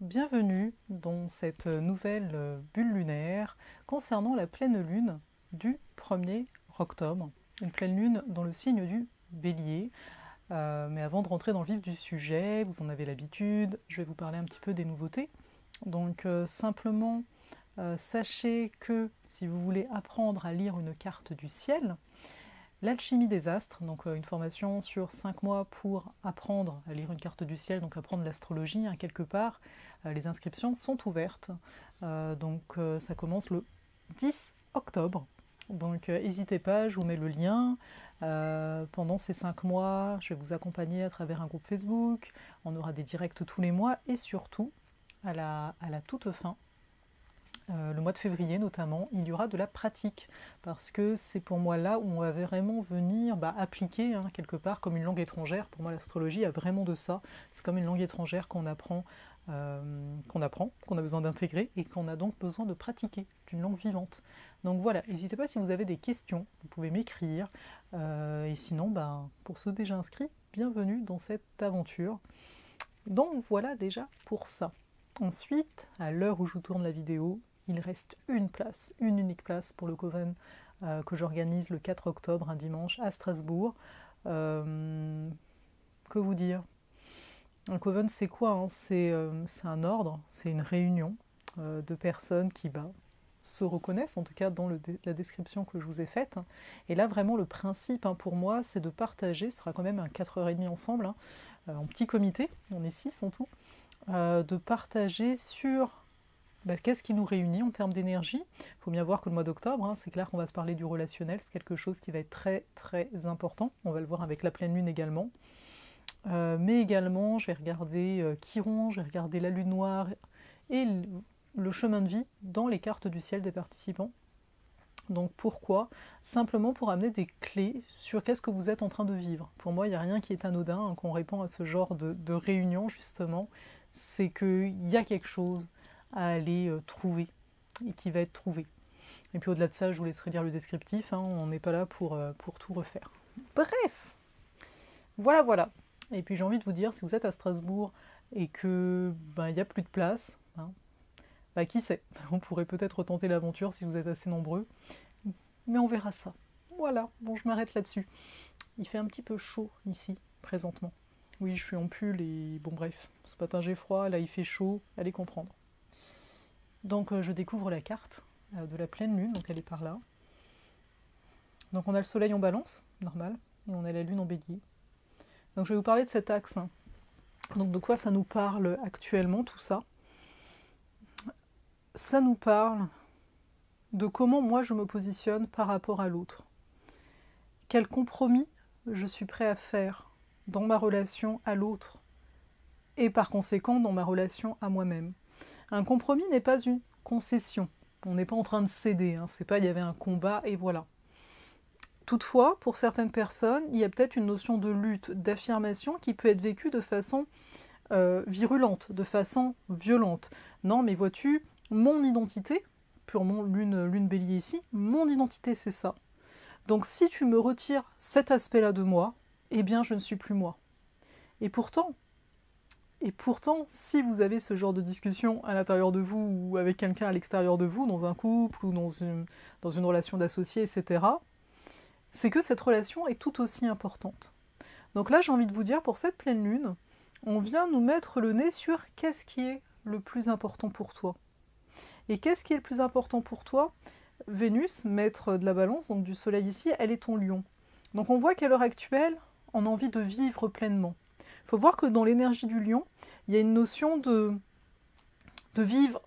bienvenue dans cette nouvelle bulle lunaire concernant la pleine lune du 1er octobre. Une pleine lune dans le signe du Bélier. Mais avant de rentrer dans le vif du sujet, vous en avez l'habitude, je vais vous parler un petit peu des nouveautés. Donc simplement, sachez que si vous voulez apprendre à lire une carte du ciel, l'alchimie des astres, donc une formation sur 5 mois pour apprendre à lire une carte du ciel, donc apprendre l'astrologie, hein, quelque part, les inscriptions sont ouvertes. Ça commence le 10 octobre. Donc n'hésitez pas, je vous mets le lien. Pendant ces 5 mois, je vais vous accompagner à travers un groupe Facebook. On aura des directs tous les mois et surtout, à la toute fin, le mois de février notamment, il y aura de la pratique, parce que c'est pour moi là où on va vraiment venir appliquer, hein, quelque part, comme une langue étrangère. Pour moi, l'astrologie a vraiment de ça. C'est comme une langue étrangère qu'on apprend, qu'on a besoin d'intégrer et qu'on a donc besoin de pratiquer. C'est une langue vivante. Donc voilà, n'hésitez pas si vous avez des questions, vous pouvez m'écrire. Et sinon, pour ceux déjà inscrits, bienvenue dans cette aventure. Donc voilà déjà pour ça. Ensuite, à l'heure où je vous tourne la vidéo, il reste une place, une unique place pour le Coven que j'organise le 4 octobre, un dimanche, à Strasbourg. Que vous dire? Un Coven, c'est quoi, hein? C'est un ordre, c'est une réunion de personnes qui se reconnaissent, en tout cas dans la description que je vous ai faite. Et là, vraiment, le principe, hein, pour moi, c'est de partager, ce sera quand même un 4h30 ensemble, hein, en petit comité, on est 6 en tout, de partager sur qu'est-ce qui nous réunit en termes d'énergie. Il faut bien voir que le mois d'octobre, hein, c'est clair qu'on va se parler du relationnel, c'est quelque chose qui va être très très important. On va le voir avec la pleine lune également. Mais également, je vais regarder Chiron, je vais regarder la lune noire et le chemin de vie dans les cartes du ciel des participants. Donc pourquoi? Simplement pour amener des clés sur qu'est-ce que vous êtes en train de vivre. Pour moi, il n'y a rien qui est anodin, hein, quand on répond à ce genre de réunion, justement. C'est qu'il y a quelque chose à aller trouver et qui va être trouvé. Et puis au-delà de ça, je vous laisserai lire le descriptif, hein, on n'est pas là pour tout refaire. Bref, voilà. Et puis j'ai envie de vous dire, si vous êtes à Strasbourg et que il n'y a plus de place, hein, qui sait, on pourrait peut-être tenter l'aventure si vous êtes assez nombreux, mais on verra ça. Voilà, bon, je m'arrête là-dessus. Il fait un petit peu chaud ici, présentement. Oui, je suis en pull et bon bref, ce matin j'ai froid, là il fait chaud, allez comprendre. Donc je découvre la carte de la pleine lune, donc elle est par là. Donc on a le soleil en balance, normal, et on a la lune en bélier. Donc je vais vous parler de cet axe. Donc de quoi ça nous parle actuellement, tout ça? Ça nous parle de comment moi je me positionne par rapport à l'autre. Quel compromis je suis prêt à faire dans ma relation à l'autre et par conséquent dans ma relation à moi-même. Un compromis n'est pas une concession. On n'est pas en train de céder, hein. C'est pas il y avait un combat et voilà. Toutefois, pour certaines personnes, il y a peut-être une notion de lutte, d'affirmation qui peut être vécue de façon virulente, de façon violente. Non, mais vois-tu, mon identité, purement lune bélier ici, mon identité c'est ça. Donc si tu me retires cet aspect-là de moi, eh bien je ne suis plus moi. Et pourtant, si vous avez ce genre de discussion à l'intérieur de vous ou avec quelqu'un à l'extérieur de vous, dans un couple ou dans une relation d'associés, etc., c'est que cette relation est tout aussi importante. Donc là, j'ai envie de vous dire, pour cette pleine lune, on vient nous mettre le nez sur qu'est-ce qui est le plus important pour toi. Et qu'est-ce qui est le plus important pour toi? Vénus, maître de la balance, donc du soleil ici, elle est ton lion. Donc on voit qu'à l'heure actuelle, on a envie de vivre pleinement. Il faut voir que dans l'énergie du lion, il y a une notion de vivre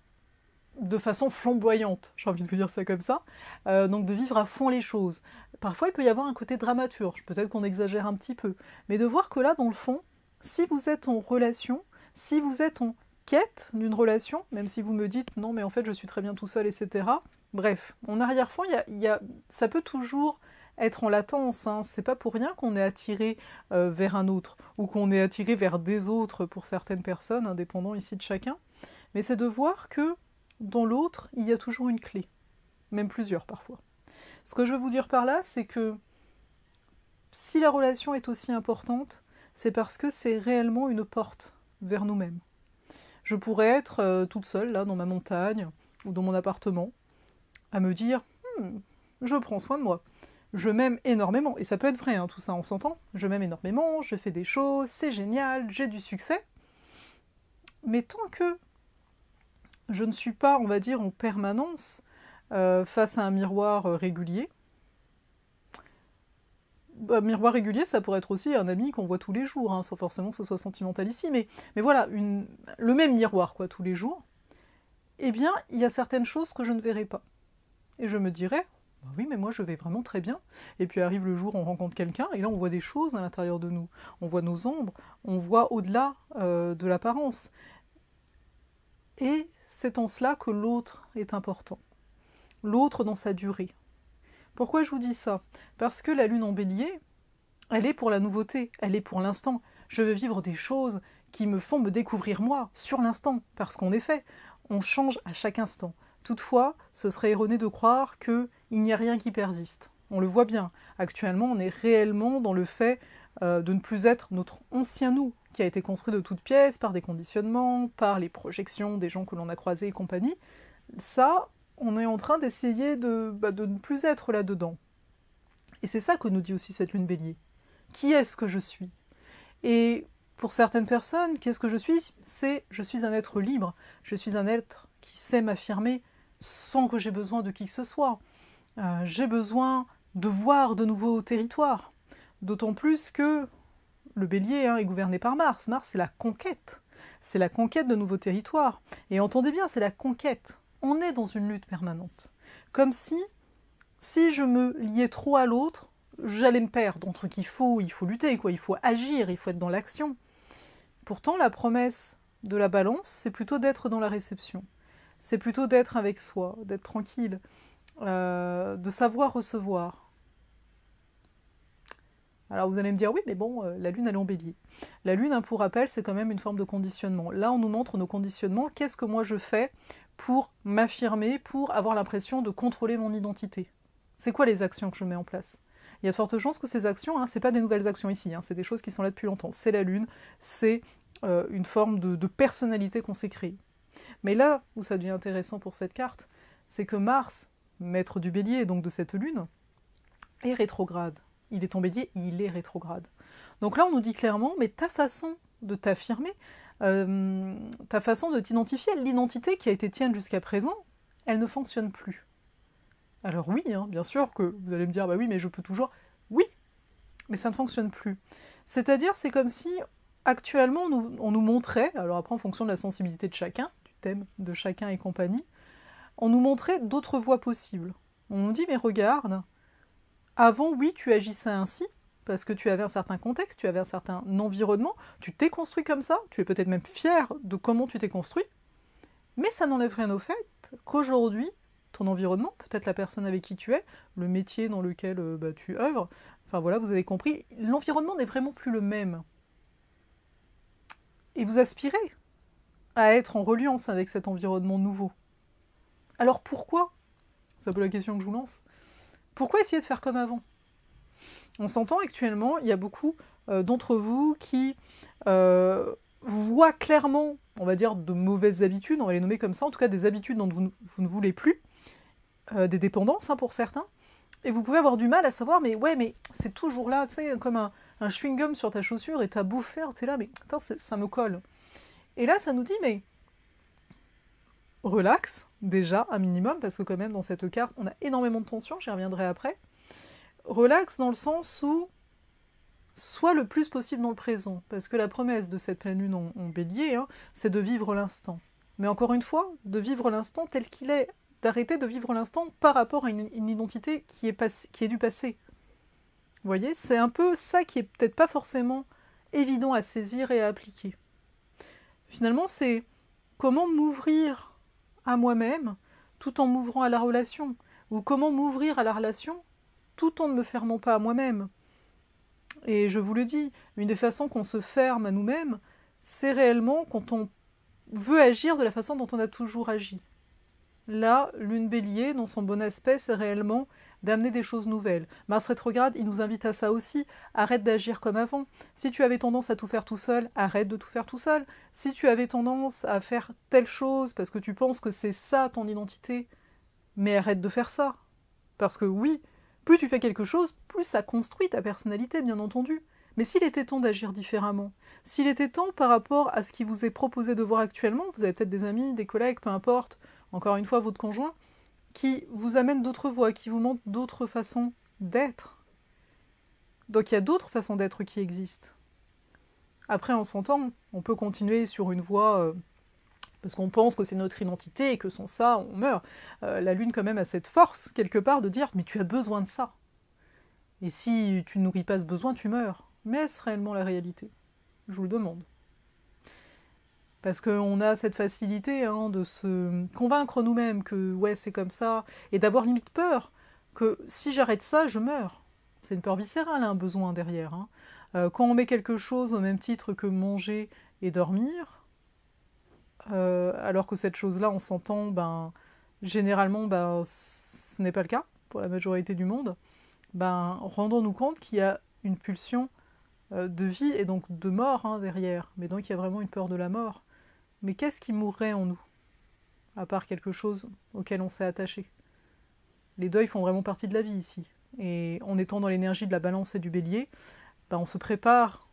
de façon flamboyante, j'ai envie de vous dire ça comme ça, donc de vivre à fond les choses. Parfois il peut y avoir un côté dramaturge, peut-être qu'on exagère un petit peu, mais de voir que là dans le fond, si vous êtes en relation, si vous êtes en quête d'une relation, même si vous me dites non mais en fait je suis très bien tout seul, etc. Bref, en arrière-fond, ça peut toujours être en latence, hein. C'est pas pour rien qu'on est attiré vers un autre, ou qu'on est attiré vers des autres pour certaines personnes, indépendant ici de chacun, mais c'est de voir que dans l'autre, il y a toujours une clé, même plusieurs parfois. Ce que je veux vous dire par là, c'est que si la relation est aussi importante, c'est parce que c'est réellement une porte vers nous-mêmes. Je pourrais être toute seule, là, dans ma montagne, ou dans mon appartement, à me dire je prends soin de moi. Je m'aime énormément. Et ça peut être vrai, hein, tout ça, on s'entend. Je m'aime énormément, je fais des choses, c'est génial, j'ai du succès. Mais tant que je ne suis pas, on va dire, en permanence face à un miroir régulier, miroir régulier, ça pourrait être aussi un ami qu'on voit tous les jours, hein, sans forcément que ce soit sentimental ici, mais voilà, le même miroir, quoi, tous les jours, eh bien, il y a certaines choses que je ne verrai pas. Et je me dirais, bah oui, mais moi je vais vraiment très bien. Et puis arrive le jour où on rencontre quelqu'un, et là on voit des choses à l'intérieur de nous. On voit nos ombres, on voit au-delà de l'apparence. Et c'est en cela que l'autre est important. L'autre dans sa durée. Pourquoi je vous dis ça? Parce que la lune en bélier, elle est pour la nouveauté, elle est pour l'instant. Je veux vivre des choses qui me font me découvrir moi, sur l'instant. Parce qu'en effet, on change à chaque instant. Toutefois, ce serait erroné de croire qu'il n'y a rien qui persiste. On le voit bien. Actuellement, on est réellement dans le fait de ne plus être notre ancien nous, qui a été construit de toutes pièces par des conditionnements, par les projections des gens que l'on a croisés et compagnie. Ça, on est en train d'essayer de ne plus être là-dedans. Et c'est ça que nous dit aussi cette lune bélier. Qui est-ce que je suis? Et pour certaines personnes, qu'est-ce que je suis? Je suis un être libre, je suis un être qui sait m'affirmer sans que j'ai besoin de qui que ce soit. J'ai besoin de voir de nouveaux territoires. D'autant plus que le bélier est gouverné par Mars. Mars, c'est la conquête. C'est la conquête de nouveaux territoires. Et entendez bien, c'est la conquête. On est dans une lutte permanente. Comme si je me liais trop à l'autre, j'allais me perdre. Donc il faut lutter, quoi. Il faut agir, il faut être dans l'action. Pourtant, la promesse de la balance, c'est plutôt d'être dans la réception. C'est plutôt d'être avec soi, d'être tranquille, de savoir recevoir. Alors vous allez me dire, oui, mais bon, la lune, elle est en bélier. La lune, pour rappel, c'est quand même une forme de conditionnement. Là, on nous montre nos conditionnements. Qu'est-ce que moi je fais pour m'affirmer, pour avoir l'impression de contrôler mon identité? C'est quoi les actions que je mets en place? Il y a de fortes chances que ces actions, c'est pas des nouvelles actions ici, c'est des choses qui sont là depuis longtemps. C'est la lune, c'est une forme de personnalité qu'on s'est créée. Mais là où ça devient intéressant pour cette carte, c'est que Mars, maître du bélier, donc de cette lune, est rétrograde. Il est en bélier, il est rétrograde. Donc là, on nous dit clairement, mais ta façon de t'affirmer, ta façon de t'identifier, l'identité qui a été tienne jusqu'à présent, elle ne fonctionne plus. Alors oui, bien sûr que vous allez me dire, bah oui, mais je peux toujours... Oui, mais ça ne fonctionne plus. C'est-à-dire, c'est comme si, actuellement, on nous montrait, alors après en fonction de la sensibilité de chacun, du thème de chacun et compagnie, on nous montrait d'autres voies possibles. On nous dit, mais regarde, avant, oui, tu agissais ainsi, parce que tu avais un certain contexte, tu avais un certain environnement, tu t'es construit comme ça, tu es peut-être même fier de comment tu t'es construit, mais ça n'enlève rien au fait qu'aujourd'hui, ton environnement, peut-être la personne avec qui tu es, le métier dans lequel tu œuvres, enfin voilà, vous avez compris, l'environnement n'est vraiment plus le même. Et vous aspirez à être en reliance avec cet environnement nouveau. Alors pourquoi? C'est un peu la question que je vous lance. Pourquoi essayer de faire comme avant? On s'entend actuellement, il y a beaucoup d'entre vous qui voient clairement, on va dire, de mauvaises habitudes, on va les nommer comme ça, en tout cas des habitudes dont vous ne voulez plus, des dépendances pour certains, et vous pouvez avoir du mal à savoir, mais ouais, mais c'est toujours là, tu sais, comme un chewing-gum sur ta chaussure, et t'as beau faire, t'es là, mais putain, ça me colle. Et là, ça nous dit, mais relax, déjà, un minimum, parce que quand même, dans cette carte, on a énormément de tension, j'y reviendrai après. Relax dans le sens où sois le plus possible dans le présent, parce que la promesse de cette pleine lune en bélier, c'est de vivre l'instant. Mais encore une fois, de vivre l'instant tel qu'il est, d'arrêter de vivre l'instant par rapport à une identité qui est du passé. Vous voyez, c'est un peu ça qui est peut-être pas forcément évident à saisir et à appliquer. Finalement, c'est comment m'ouvrir à moi-même tout en m'ouvrant à la relation, ou comment m'ouvrir à la relation tout en ne me fermant pas à moi-même. Et je vous le dis, une des façons qu'on se ferme à nous-mêmes, c'est réellement quand on veut agir de la façon dont on a toujours agi. Là, lune bélier, dans son bon aspect, c'est réellement d'amener des choses nouvelles. Mars rétrograde, il nous invite à ça aussi. Arrête d'agir comme avant. Si tu avais tendance à tout faire tout seul, arrête de tout faire tout seul. Si tu avais tendance à faire telle chose parce que tu penses que c'est ça ton identité, mais arrête de faire ça. Parce que oui, plus tu fais quelque chose, plus ça construit ta personnalité, bien entendu. Mais s'il était temps d'agir différemment, s'il était temps par rapport à ce qui vous est proposé de voir actuellement, vous avez peut-être des amis, des collègues, peu importe, encore une fois votre conjoint, qui vous amènent d'autres voies, qui vous montrent d'autres façons d'être. Donc il y a d'autres façons d'être qui existent. Après, on s'entend, on peut continuer sur une voie parce qu'on pense que c'est notre identité et que sans ça, on meurt. La Lune, quand même, a cette force, quelque part, de dire « mais tu as besoin de ça ». Et si tu ne nourris pas ce besoin, tu meurs. Mais est-ce réellement la réalité? Je vous le demande. Parce qu'on a cette facilité de se convaincre nous-mêmes que ouais, c'est comme ça, et d'avoir limite peur que si j'arrête ça, je meurs. C'est une peur viscérale, un besoin derrière. Quand on met quelque chose au même titre que manger et dormir, alors que cette chose-là, on s'entend, généralement, ce n'est pas le cas pour la majorité du monde, rendons-nous compte qu'il y a une pulsion de vie et donc de mort derrière. Mais donc il y a vraiment une peur de la mort. Mais qu'est-ce qui mourrait en nous, à part quelque chose auquel on s'est attaché? Les deuils font vraiment partie de la vie ici. Et en étant dans l'énergie de la balance et du bélier, on se prépare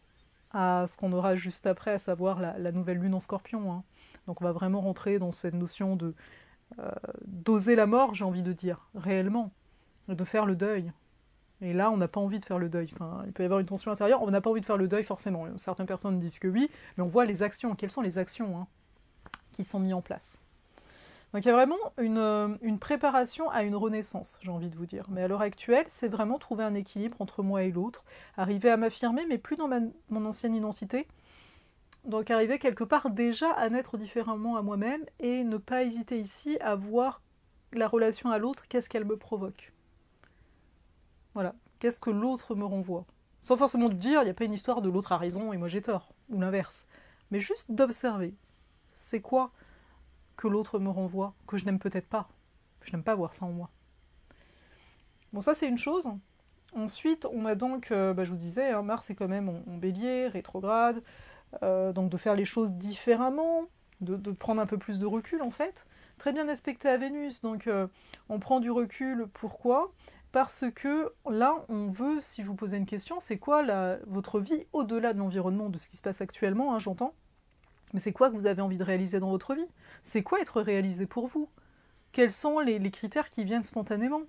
à ce qu'on aura juste après, à savoir la nouvelle lune en scorpion. Donc on va vraiment rentrer dans cette notion de d'oser la mort, j'ai envie de dire, réellement, de faire le deuil. Et là, on n'a pas envie de faire le deuil. Enfin, il peut y avoir une tension intérieure, on n'a pas envie de faire le deuil forcément. Certaines personnes disent que oui, mais on voit les actions. Quelles sont les actions qui sont mises en place? Donc il y a vraiment une préparation à une renaissance, j'ai envie de vous dire. Mais à l'heure actuelle, c'est vraiment trouver un équilibre entre moi et l'autre, arriver à m'affirmer, mais plus dans mon ancienne identité. Donc arriver quelque part déjà à naître différemment à moi-même et ne pas hésiter ici à voir la relation à l'autre, qu'est-ce qu'elle me provoque. Voilà, qu'est-ce que l'autre me renvoie. Sans forcément dire, il n'y a pas une histoire de l'autre a raison et moi j'ai tort, ou l'inverse. Mais juste d'observer. C'est quoi que l'autre me renvoie, que je n'aime peut-être pas. Je n'aime pas voir ça en moi. Bon, ça c'est une chose. Ensuite, on a donc, je vous disais, Mars est quand même en bélier, rétrograde, donc de faire les choses différemment, de prendre un peu plus de recul en fait. Très bien aspecté à Vénus, donc on prend du recul, pourquoi ? Parce que là, on veut, si je vous posais une question, c'est quoi votre vie au-delà de l'environnement, de ce qui se passe actuellement, j'entends, mais c'est quoi que vous avez envie de réaliser dans votre vie? C'est quoi être réalisé pour vous? Quels sont les critères qui viennent spontanément?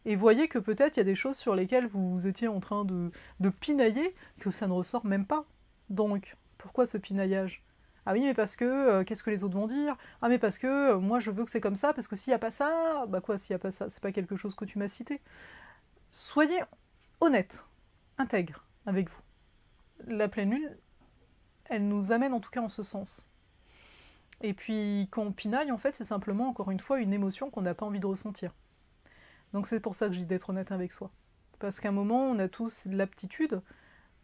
Et voyez que peut-être il y a des choses sur lesquelles vous étiez en train de pinailler, que ça ne ressort même pas. Donc, pourquoi ce pinaillage? Ah oui, mais parce que, qu'est-ce que les autres vont dire? Ah mais parce que, moi je veux que c'est comme ça, parce que s'il n'y a pas ça, quoi s'il n'y a pas ça? C'est pas quelque chose que tu m'as cité. Soyez honnête, intègre avec vous. La pleine lune, elle nous amène en tout cas en ce sens. Et puis quand on pinaille, en fait, c'est simplement, encore une fois, une émotion qu'on n'a pas envie de ressentir. Donc c'est pour ça que je dis d'être honnête avec soi. Parce qu'à un moment, on a tous l'aptitude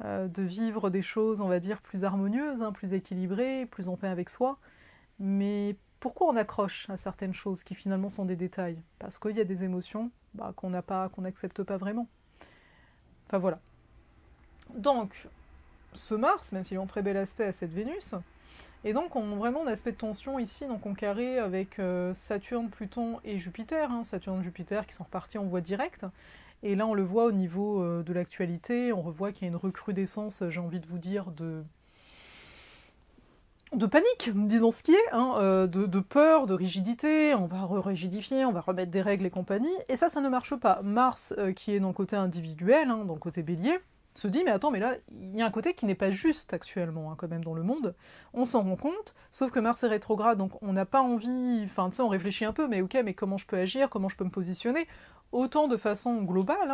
de vivre des choses, on va dire, plus harmonieuses, plus équilibrées, plus en paix avec soi. Mais pourquoi on accroche à certaines choses qui finalement sont des détails? Parce qu'il y a des émotions qu'on n'a pas, qu'on n'accepte pas vraiment. Enfin voilà. Donc, ce Mars, même s'il est en très bel aspect à cette Vénus, et donc on vraiment un aspect de tension ici, donc en carré avec Saturne, Pluton et Jupiter, Saturne et Jupiter qui sont repartis en voie directe, et là on le voit au niveau de l'actualité, on revoit qu'il y a une recrudescence, j'ai envie de vous dire, de panique, disons ce qui est, de peur, de rigidité, on va rigidifier, on va remettre des règles et compagnie, et ça ne marche pas. Mars, qui est dans le côté individuel, dans le côté bélier, se dit, mais attends, mais là, il y a un côté qui n'est pas juste actuellement, quand même, dans le monde, on s'en rend compte, sauf que Mars est rétrograde, donc on n'a pas envie, enfin, tu sais, on réfléchit un peu, mais ok, mais comment je peux agir, comment je peux me positionner, autant de façon globale,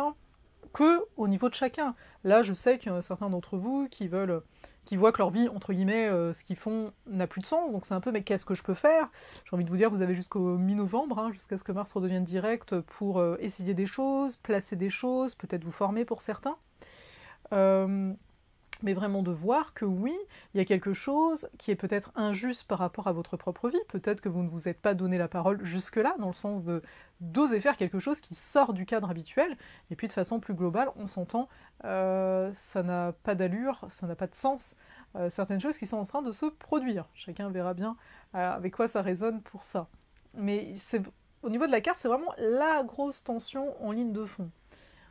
que au niveau de chacun. Là, je sais qu'il y a certains d'entre vous qui voient que leur vie, entre guillemets, ce qu'ils font n'a plus de sens, donc c'est un peu, mais qu'est-ce que je peux faire? J'ai envie de vous dire, vous avez jusqu'au mi-novembre, jusqu'à ce que Mars redevienne direct, pour essayer des choses, placer des choses, peut-être vous former pour certains. mais vraiment de voir que oui, il y a quelque chose qui est peut-être injuste par rapport à votre propre vie, peut-être que vous ne vous êtes pas donné la parole jusque-là, dans le sens de d'oser faire quelque chose qui sort du cadre habituel, et puis de façon plus globale, on s'entend, ça n'a pas d'allure, ça n'a pas de sens, certaines choses qui sont en train de se produire. Chacun verra bien avec quoi ça résonne pour ça. Mais au niveau de la carte, c'est vraiment la grosse tension en ligne de fond.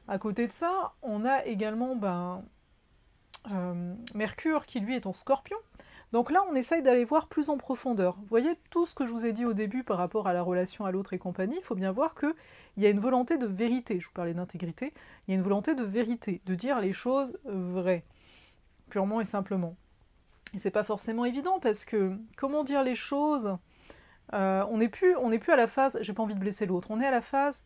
À côté de ça, on a également Mercure qui lui est en Scorpion. Donc là, on essaye d'aller voir plus en profondeur. Vous voyez, tout ce que je vous ai dit au début par rapport à la relation à l'autre et compagnie, il faut bien voir qu'il y a une volonté de vérité. Je vous parlais d'intégrité. Il y a une volonté de vérité, de dire les choses vraies, purement et simplement. Et c'est pas forcément évident parce que comment dire les choses, on n'est plus à la phase, j'ai pas envie de blesser l'autre, on est à la phase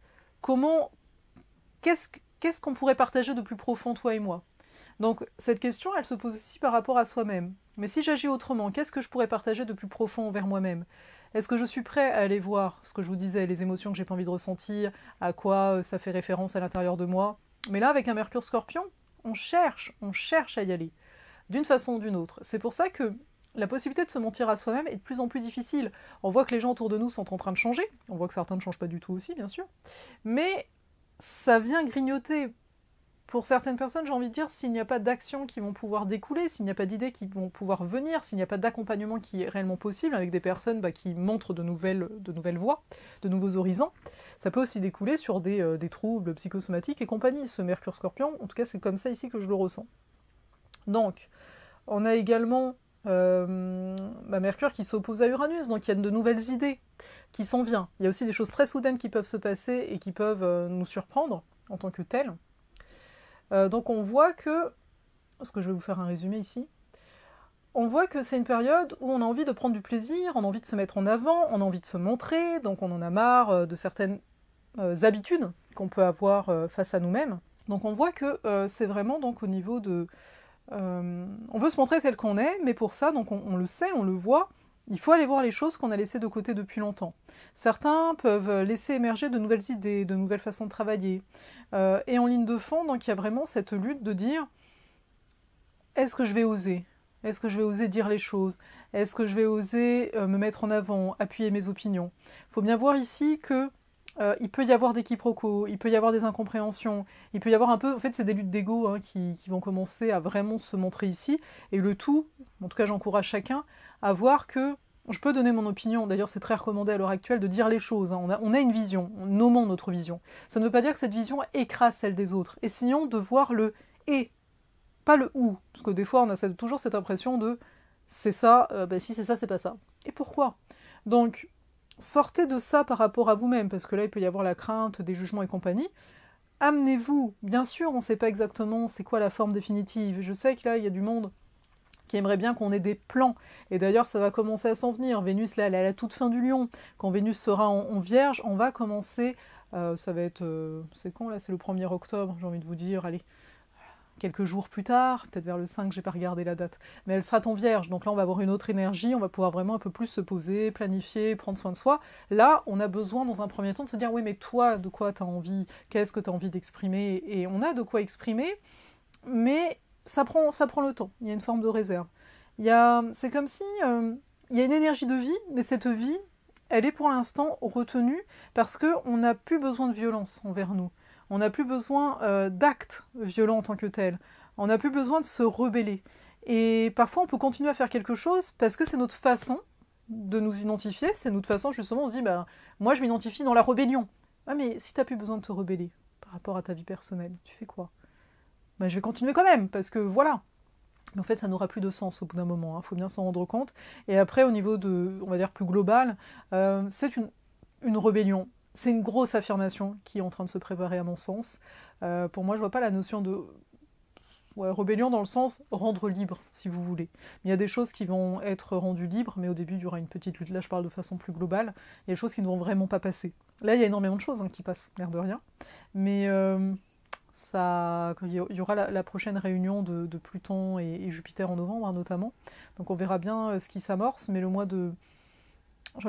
qu'est-ce qu'on pourrait partager de plus profond, toi et moi. Donc cette question, elle se pose aussi par rapport à soi-même. Mais si j'agis autrement, qu'est-ce que je pourrais partager de plus profond envers moi-même? Est-ce que je suis prêt à aller voir ce que je vous disais, les émotions que j'ai pas envie de ressentir, à quoi ça fait référence à l'intérieur de moi? Mais là, avec un Mercure Scorpion, on cherche à y aller, d'une façon ou d'une autre. C'est pour ça que la possibilité de se mentir à soi-même est de plus en plus difficile. On voit que les gens autour de nous sont en train de changer, on voit que certains ne changent pas du tout aussi, bien sûr, mais ça vient grignoter. Pour certaines personnes, j'ai envie de dire, s'il n'y a pas d'actions qui vont pouvoir découler, s'il n'y a pas d'idées qui vont pouvoir venir, s'il n'y a pas d'accompagnement qui est réellement possible avec des personnes qui montrent de nouvelles voies, de nouveaux horizons, ça peut aussi découler sur des troubles psychosomatiques et compagnie. Ce Mercure Scorpion, en tout cas c'est comme ça ici que je le ressens. Donc, on a également Mercure qui s'oppose à Uranus, donc il y a de nouvelles idées qui s'en viennent. Il y a aussi des choses très soudaines qui peuvent se passer et qui peuvent nous surprendre en tant que telles. Donc on voit que, parce que je vais vous faire un résumé ici, on voit que c'est une période où on a envie de prendre du plaisir, on a envie de se mettre en avant, on a envie de se montrer, donc on en a marre de certaines habitudes qu'on peut avoir face à nous-mêmes. Donc on voit que c'est vraiment donc au niveau de... on veut se montrer tel qu'on est, mais pour ça, donc on le sait, on le voit, il faut aller voir les choses qu'on a laissées de côté depuis longtemps. Certains peuvent laisser émerger de nouvelles idées, de nouvelles façons de travailler. Et en ligne de fond, donc il y a vraiment cette lutte de dire est-ce que je vais oser? Est-ce que je vais oser dire les choses? Est-ce que je vais oser me mettre en avant, appuyer mes opinions? Il faut bien voir ici que il peut y avoir des quiproquos, il peut y avoir des incompréhensions, il peut y avoir un peu, en fait c'est des luttes d'ego qui vont commencer à vraiment se montrer ici, et le tout, en tout cas j'encourage chacun, à voir que je peux donner mon opinion, d'ailleurs c'est très recommandé à l'heure actuelle de dire les choses, on a une vision, nommons notre vision. Ça ne veut pas dire que cette vision écrase celle des autres, essayons de voir le « et », pas le « ou », parce que des fois on a toujours cette impression de « c'est ça, si c'est ça, c'est pas ça ». Et pourquoi? Donc, sortez de ça par rapport à vous-même, parce que là il peut y avoir la crainte, des jugements et compagnie. Amenez-vous, bien sûr on ne sait pas exactement c'est quoi la forme définitive, je sais que là il y a du monde qui aimerait bien qu'on ait des plans, et d'ailleurs ça va commencer à s'en venir. Vénus là elle est à la toute fin du lion, quand Vénus sera en Vierge, on va commencer, ça va être, c'est quand là, c'est le 1er octobre, j'ai envie de vous dire, allez, quelques jours plus tard, peut-être vers le 5, j'ai pas regardé la date, mais elle sera en Vierge, donc là on va avoir une autre énergie, on va pouvoir vraiment un peu plus se poser, planifier, prendre soin de soi. Là, on a besoin dans un premier temps de se dire, oui mais toi, de quoi tu as envie, qu'est-ce que tu as envie d'exprimer, et on a de quoi exprimer, mais ça prend le temps, il y a une forme de réserve. C'est comme si il y a une énergie de vie, mais cette vie, elle est pour l'instant retenue parce qu'on n'a plus besoin de violence envers nous. On n'a plus besoin d'actes violents en tant que tels. On n'a plus besoin de se rebeller. Et parfois, on peut continuer à faire quelque chose parce que c'est notre façon de nous identifier. C'est notre façon, justement, on se dit, moi, je m'identifie dans la rébellion. Ah, mais si tu n'as plus besoin de te rebeller par rapport à ta vie personnelle, tu fais quoi? Je vais continuer quand même, parce que voilà. Mais en fait, ça n'aura plus de sens au bout d'un moment, faut bien s'en rendre compte. Et après, au niveau de, on va dire, plus global, c'est une rébellion. C'est une grosse affirmation qui est en train de se préparer à mon sens. Pour moi, je vois pas la notion de rébellion dans le sens rendre libre, si vous voulez. Mais il y a des choses qui vont être rendues libres, mais au début, il y aura une petite lutte. Là, je parle de façon plus globale. Il y a des choses qui ne vont vraiment pas passer. Là, il y a énormément de choses qui passent, l'air de rien. Mais il y aura la prochaine réunion de Pluton et Jupiter en novembre, notamment. Donc on verra bien ce qui s'amorce, mais j'ai envie de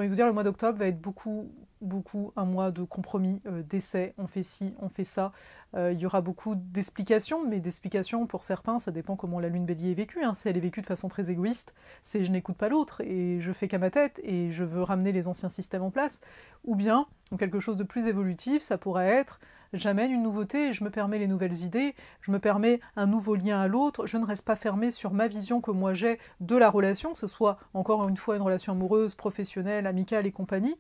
vous dire, le mois d'octobre va être beaucoup beaucoup un mois de compromis, d'essais, on fait ci, on fait ça. Il y aura beaucoup d'explications, mais d'explications pour certains, ça dépend comment la lune bélier est vécue. Hein. Si elle est vécue de façon très égoïste, c'est je n'écoute pas l'autre et je fais qu'à ma tête et je veux ramener les anciens systèmes en place. Ou bien, quelque chose de plus évolutif, ça pourrait être j'amène une nouveauté, je me permets les nouvelles idées, je me permets un nouveau lien à l'autre, je ne reste pas fermée sur ma vision que moi j'ai de la relation, que ce soit encore une fois une relation amoureuse, professionnelle, amicale et compagnie.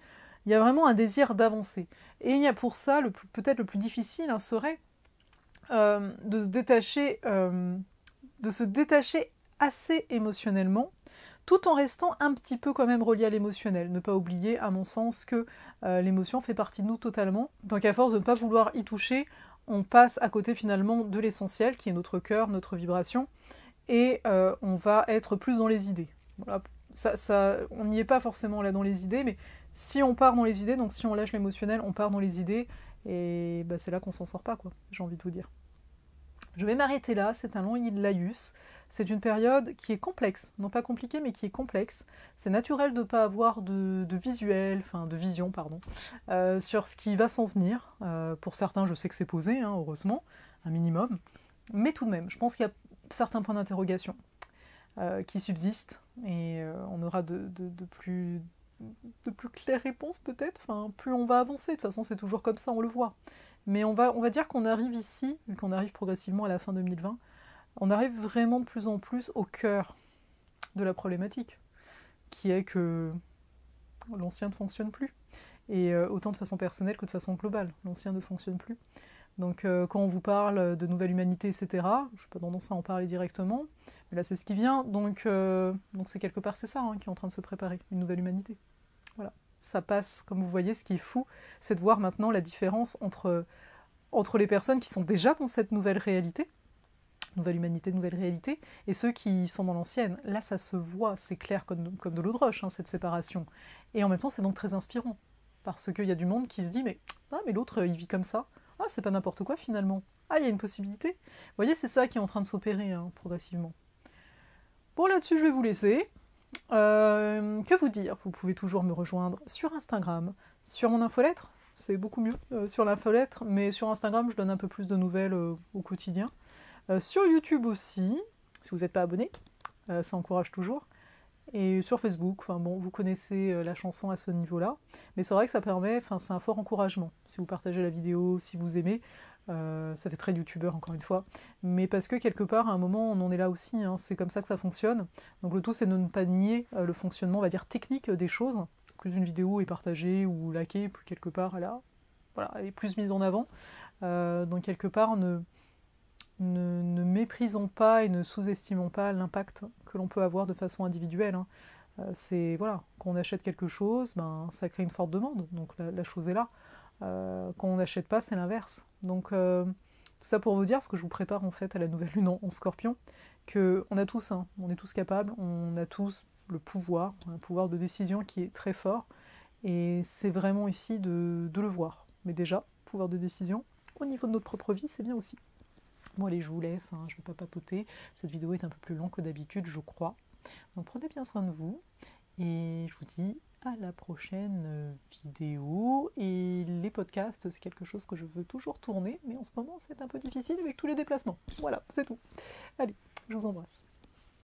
Il y a vraiment un désir d'avancer. Et il y a pour ça, peut-être le plus difficile, hein, serait de se détacher assez émotionnellement, tout en restant un petit peu quand même relié à l'émotionnel. Ne pas oublier, à mon sens, que l'émotion fait partie de nous totalement. Donc à force de ne pas vouloir y toucher, on passe à côté finalement de l'essentiel, qui est notre cœur, notre vibration, et on va être plus dans les idées. Voilà. On n'y est pas forcément là dans les idées, mais si on part dans les idées, donc si on lâche l'émotionnel, on part dans les idées, et bah, c'est là qu'on s'en sort pas, quoi, j'ai envie de vous dire. Je vais m'arrêter là, c'est un long laïus. C'est une période qui est complexe, non pas compliquée, mais qui est complexe. C'est naturel de ne pas avoir de visuel, enfin de vision, pardon, sur ce qui va s'en venir. Pour certains, je sais que c'est posé, hein, heureusement, un minimum. Mais tout de même, je pense qu'il y a certains points d'interrogation qui subsistent et on aura de plus claires réponses peut-être. Enfin, plus on va avancer, de toute façon c'est toujours comme ça, on le voit. Mais on va dire qu'on arrive ici, vu qu'on arrive progressivement à la fin 2020, on arrive vraiment de plus en plus au cœur de la problématique, qui est que l'ancien ne fonctionne plus. Et autant de façon personnelle que de façon globale, l'ancien ne fonctionne plus. Donc quand on vous parle de nouvelle humanité, etc., je n'ai pas tendance à en parler directement, mais là c'est ce qui vient, donc c'est quelque part c'est ça hein, qui est en train de se préparer, une nouvelle humanité. Voilà. Ça passe, comme vous voyez, ce qui est fou, c'est de voir maintenant la différence entre les personnes qui sont déjà dans cette nouvelle réalité, nouvelle humanité, nouvelle réalité, et ceux qui sont dans l'ancienne. Là, ça se voit, c'est clair comme de l'eau de roche, hein, cette séparation. Et en même temps, c'est donc très inspirant, parce qu'il y a du monde qui se dit, mais l'autre, il vit comme ça. Ah, c'est pas n'importe quoi, finalement. Ah, il y a une possibilité. Vous voyez, c'est ça qui est en train de s'opérer, hein, progressivement. Bon, là-dessus, je vais vous laisser. Que vous dire? Vous pouvez toujours me rejoindre sur Instagram, sur mon infolettre, c'est beaucoup mieux sur l'infolettre, mais sur Instagram, je donne un peu plus de nouvelles au quotidien. Sur YouTube aussi, si vous n'êtes pas abonné, ça encourage toujours. Et sur Facebook, enfin bon, vous connaissez la chanson à ce niveau-là, mais c'est vrai que ça permet, enfin c'est un fort encouragement. Si vous partagez la vidéo, si vous aimez, ça fait très youtubeur encore une fois, mais parce que quelque part, à un moment, on en est là aussi, hein, c'est comme ça que ça fonctionne. Donc le tout, c'est de ne pas nier le fonctionnement, on va dire, technique des choses, que une vidéo est partagée ou likée, puis quelque part, elle est plus mise en avant. Donc quelque part, ne méprisons pas et ne sous-estimons pas l'impact que l'on peut avoir de façon individuelle. Hein. C'est, voilà, quand on achète quelque chose, ça crée une forte demande, donc la chose est là. Quand on n'achète pas, c'est l'inverse. Donc, tout ça pour vous dire, parce que je vous prépare en fait à la nouvelle lune en Scorpion, qu'on a tous, hein, on est tous capables, on a tous le pouvoir, un pouvoir de décision qui est très fort, et c'est vraiment ici de le voir. Mais déjà, pouvoir de décision, au niveau de notre propre vie, c'est bien aussi. Bon allez, je vous laisse, hein, je ne vais pas papoter, cette vidéo est un peu plus longue que d'habitude, je crois. Donc prenez bien soin de vous, et je vous dis à la prochaine vidéo. Et les podcasts, c'est quelque chose que je veux toujours tourner, mais en ce moment c'est un peu difficile avec tous les déplacements. Voilà, c'est tout. Allez, je vous embrasse.